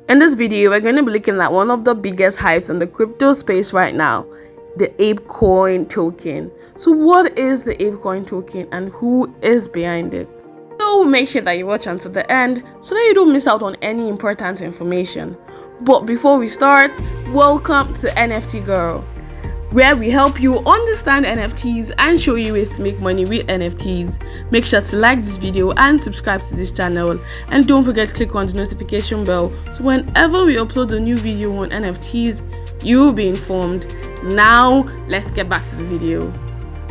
In this video, we're going to be looking at one of the biggest hypes in the crypto space right now, the Apecoin token. So what is the Apecoin token and who is behind it? So make sure that you watch until the end so that you don't miss out on any important information. But before we start, welcome to NFT Girl, where we help you understand NFTs and show you ways to make money with NFTs. Make sure to like this video and subscribe to this channel, and don't forget to click on the notification bell so whenever we upload a new video on NFTs, you will be informed. Now let's get back to the video.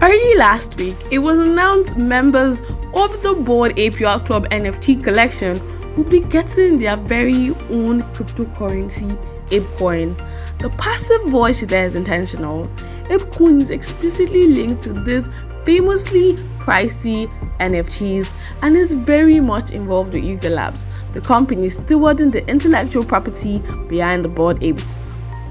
Early last week, it was announced members of the Bored Ape Yacht Club NFT collection will be getting their very own cryptocurrency, Apecoin. The passive voice there is intentional. Apecoin is explicitly linked to these famously pricey NFTs and is very much involved with Yuga Labs, the company stewarding the intellectual property behind the Bored Apes.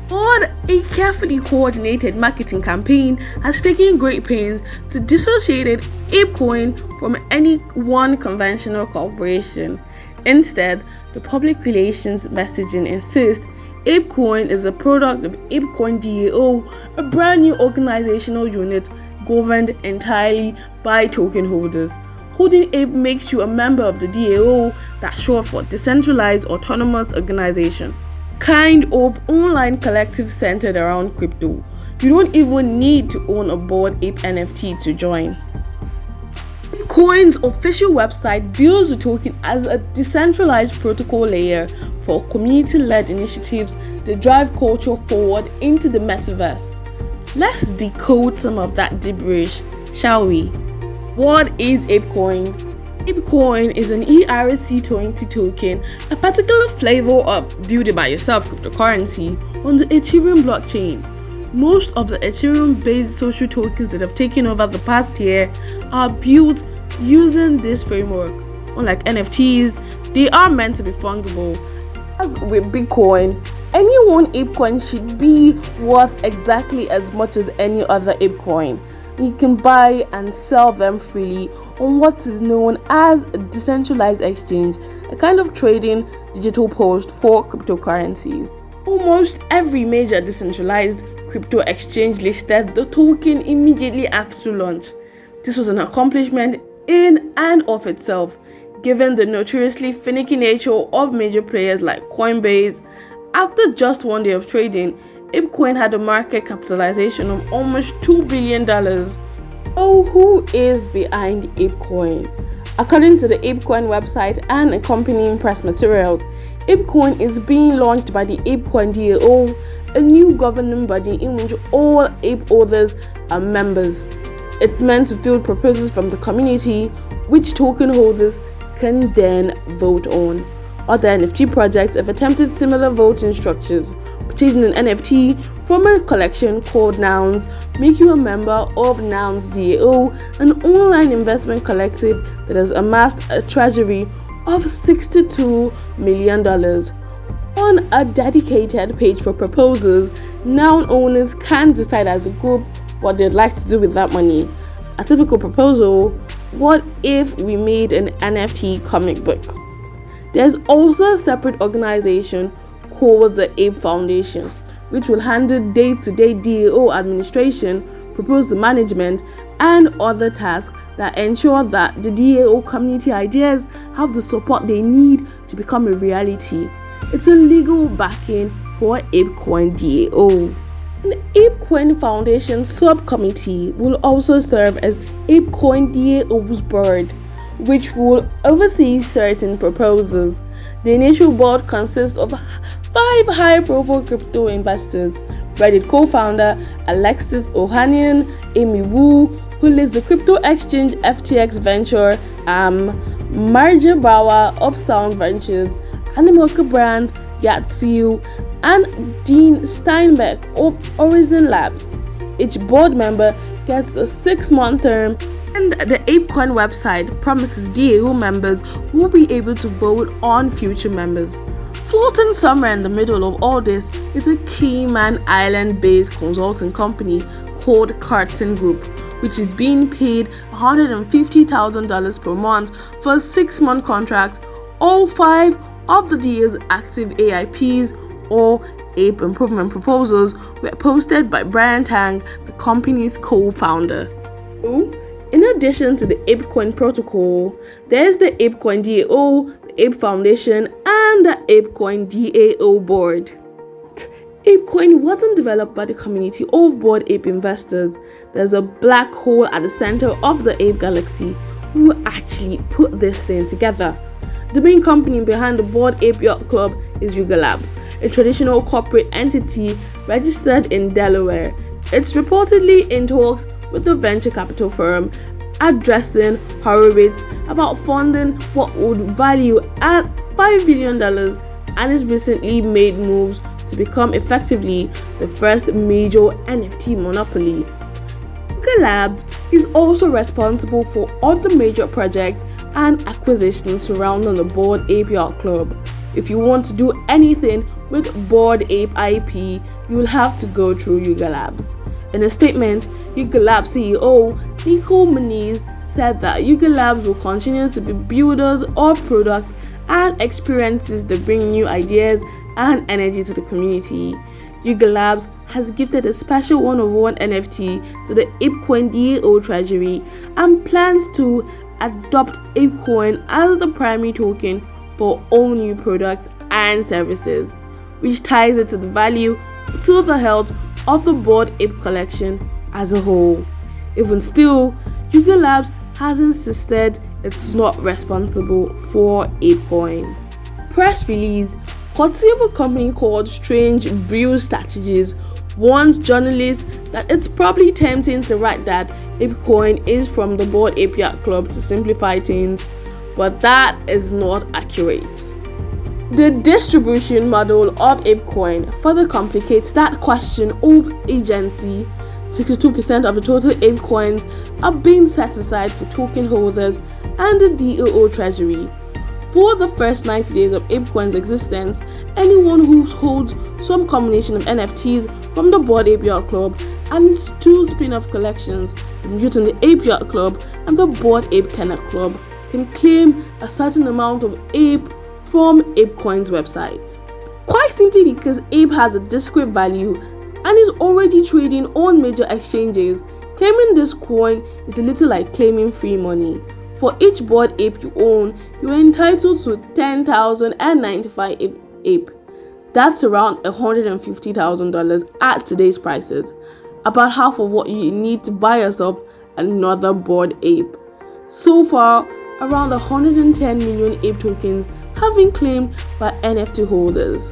But a carefully coordinated marketing campaign has taken great pains to dissociate Apecoin from any one conventional corporation. Instead, the public relations messaging insists Apecoin is a product of Apecoin DAO, a brand new organizational unit governed entirely by token holders. Holding Ape makes you a member of the DAO, that's short for Decentralized Autonomous Organization, kind of online collective centered around crypto. You don't even need to own a Bored Ape NFT to join. Apecoin's official website bills the token as a decentralized protocol layer for community-led initiatives that drive culture forward into the Metaverse. Let's decode some of that gibberish, shall we? What is Apecoin? Apecoin is an ERC20 token, a particular flavor of build-it-by-yourself cryptocurrency on the Ethereum blockchain. Most of the Ethereum-based social tokens that have taken over the past year are built using this framework. Unlike NFTs, they are meant to be fungible. As with Bitcoin, any one Apecoin should be worth exactly as much as any other Apecoin. You can buy and sell them freely on what is known as a decentralized exchange, a kind of trading digital post for cryptocurrencies. Almost every major decentralized crypto exchange listed the token immediately after launch. This was an accomplishment in and of itself, given the notoriously finicky nature of major players like Coinbase. After just one day of trading, Apecoin had a market capitalization of almost $2 billion. Oh, who is behind Apecoin? According to the Apecoin website and accompanying press materials, Apecoin is being launched by the Apecoin DAO, a new governing body in which all ape holders are members. It's meant to field proposals from the community, which token holders can then vote on. Other NFT projects have attempted similar voting structures. Purchasing an NFT from a collection called Nouns make you a member of Nouns DAO, an online investment collective that has amassed a treasury of $62 million. On a dedicated page for proposals, Noun owners can decide as a group what they'd like to do with that money. A typical proposal: what if we made an NFT comic book? There's also a separate organization called the Ape Foundation, which will handle day-to-day DAO administration, proposal management, and other tasks that ensure that the DAO community ideas have the support they need to become a reality. It's a legal backing for Apecoin DAO. The Apecoin Foundation subcommittee will also serve as Apecoin DAO's board, which will oversee certain proposals. The initial board consists of 5 high-profile crypto investors: Reddit co-founder Alexis Ohanian, Amy Wu, who leads the crypto exchange FTX Venture, Marja Bauer of Sound Ventures, Animoca brand Yatsiu, and Dean Steinbeck of Horizon Labs. Each board member gets a 6-month term, and the Apecoin website promises DAO members will be able to vote on future members. Floating somewhere in the middle of all this is a Cayman Island-based consulting company called Carton Group, which is being paid $150,000 per month for a 6-month contract. All 5 of the DAO's active AIPs or Ape Improvement Proposals were posted by Brian Tang, the company's co-founder. In addition to the Apecoin protocol, there's the Apecoin DAO, the Ape Foundation, and the Apecoin DAO board. Apecoin wasn't developed by the community of Bored Ape investors. There's a black hole at the center of the Ape galaxy who actually put this thing together. The main company behind the Bored Ape Yacht Club is Yuga Labs, a traditional corporate entity registered in Delaware. It's reportedly in talks with the venture capital firm addressing Horowitz about funding what would value at $5 billion, and has recently made moves to become effectively the first major NFT monopoly. Yuga Labs is also responsible for other major projects and acquisitions surrounding the Bored Ape Yacht Club. If you want to do anything with Bored Ape IP, you will have to go through Yuga Labs. In a statement, Yuga Labs CEO Nico Muniz said that Yuga Labs will continue to be builders of products and experiences that bring new ideas and energy to the community. Yuga Labs has gifted a special one-of-one NFT to the Apecoin DAO treasury and plans to adopt Apecoin as the primary token for all new products and services, which ties it to the value to the health of the Bored Ape collection as a whole. Even still, Yuga Labs has insisted it's not responsible for Apecoin. Press release courtesy of a company called Strange Brew Strategies warns journalists that it's probably tempting to write that Apecoin is from the Bored Ape Yacht Club to simplify things, but that is not accurate. The distribution model of Apecoin further complicates that question of agency. 62% of the total Apecoins are being set aside for token holders and the DAO treasury. For the first 90 days of Apecoin's existence, anyone who holds some combination of NFTs from the Bored Ape Yacht Club and its two spin-off collections, the Mutant Ape Yacht Club and the Bored Ape Kennel Club, can claim a certain amount of Ape from Apecoin's website. Quite simply because Ape has a discrete value and is already trading on major exchanges, claiming this coin is a little like claiming free money. For each Bored Ape you own, you are entitled to 10,095 Ape. That's around $150,000 at today's prices, about half of what you need to buy yourself another Bored Ape. So far, around 110 million Ape tokens have been claimed by NFT holders.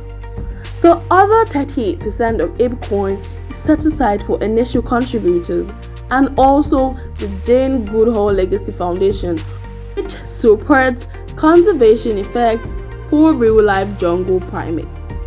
The other 38% of Apecoin is set aside for initial contributors and also the Jane Goodall Legacy Foundation, which supports conservation effects for real-life jungle primates.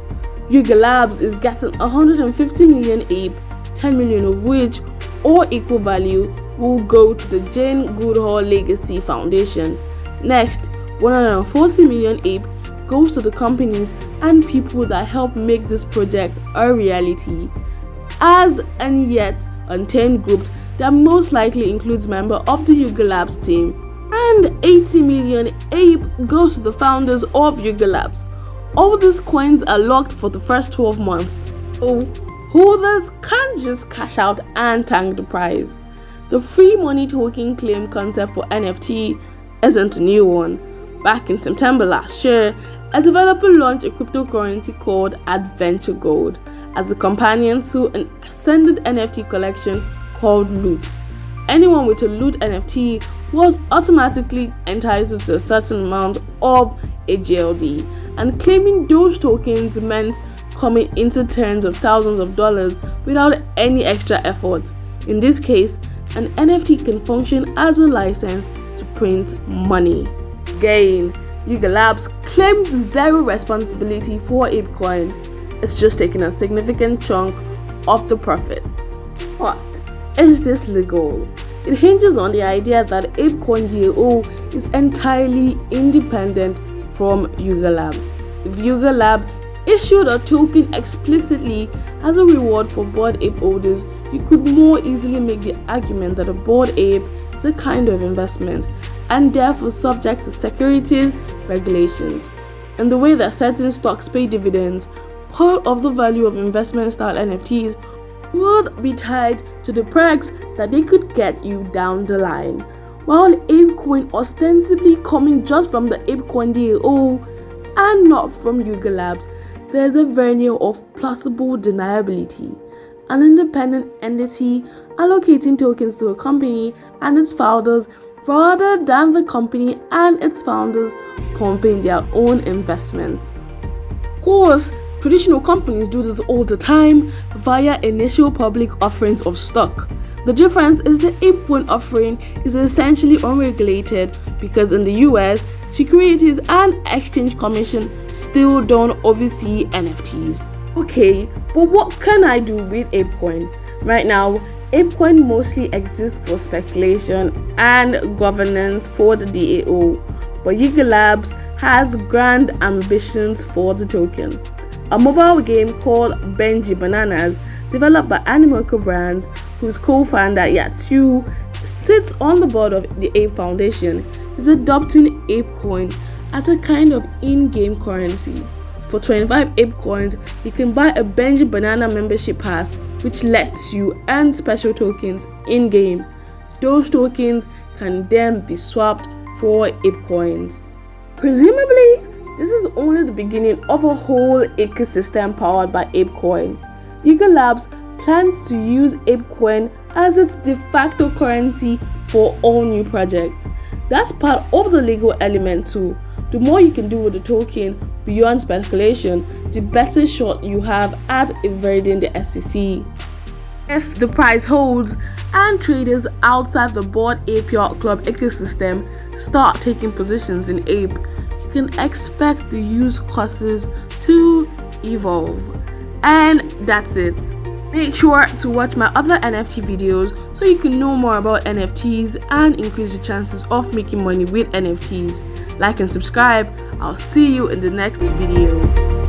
Yuga Labs is getting 150 million Ape, 10 million of which, or equal value, will go to the Jane Goodall Legacy Foundation. Next, 140 million Ape goes to the companies and people that help make this project a reality. As and yet untamed group that most likely includes members of the Yuga Labs team. And 80 million Ape goes to the founders of Yuga Labs. All these coins are locked for the first 12 months. So holders can't just cash out and tank the prize. The free money token claim concept for NFT isn't a new one. Back in September last year, a developer launched a cryptocurrency called Adventure Gold as a companion to an ascended NFT collection called Loot. Anyone with a Loot NFT was automatically entitled to a certain amount of a GLD, and claiming those tokens meant coming into tens of thousands of dollars without any extra effort. In this case, an NFT can function as a license to print money. Again, Yuga Labs claimed zero responsibility for Apecoin. It's just taking a significant chunk of the profits. But is this legal? It hinges on the idea that Apecoin DAO is entirely independent from Yuga Labs. If Yuga Lab issued a token explicitly as a reward for Bored Ape holders, you could more easily make the argument that a Bored Ape is a kind of investment and therefore subject to securities regulations. in the way that certain stocks pay dividends, part of the value of investment style NFTs would be tied to the perks that they could get you down the line. While Apecoin ostensibly coming just from the Apecoin DAO and not from Yuga Labs, there's a veneer of plausible deniability. An independent entity allocating tokens to a company and its founders rather than the company and its founders pumping their own investments. Of course, traditional companies do this all the time via initial public offerings of stock. The difference is the Apecoin offering is essentially unregulated because in the US, Securities and Exchange Commission still don't oversee NFTs. Okay, but what can I do with Apecoin? Right now, Apecoin mostly exists for speculation and governance for the DAO, but Yuga Labs has grand ambitions for the token. A mobile game called Benji Bananas, developed by Ape Brands, whose co-founder Yatsu sits on the board of the Ape Foundation, is adopting Apecoin as a kind of in-game currency. For 25 Apecoins, you can buy a Benji Banana membership pass, which lets you earn special tokens in-game. Those tokens can then be swapped for Apecoins. Presumably, this is only the beginning of a whole ecosystem powered by Apecoin. Yuga Labs plans to use Apecoin as its de facto currency for all new projects. That's part of the legal element too. The more you can do with the token beyond speculation, the better shot you have at evading the SEC. If the price holds and traders outside the Bored Ape Yacht Club ecosystem start taking positions in Ape, you can expect the use cases to evolve. And that's it. Make sure to watch my other NFT videos so you can know more about NFTs and increase your chances of making money with NFTs. Like and subscribe. I'll see you in the next video.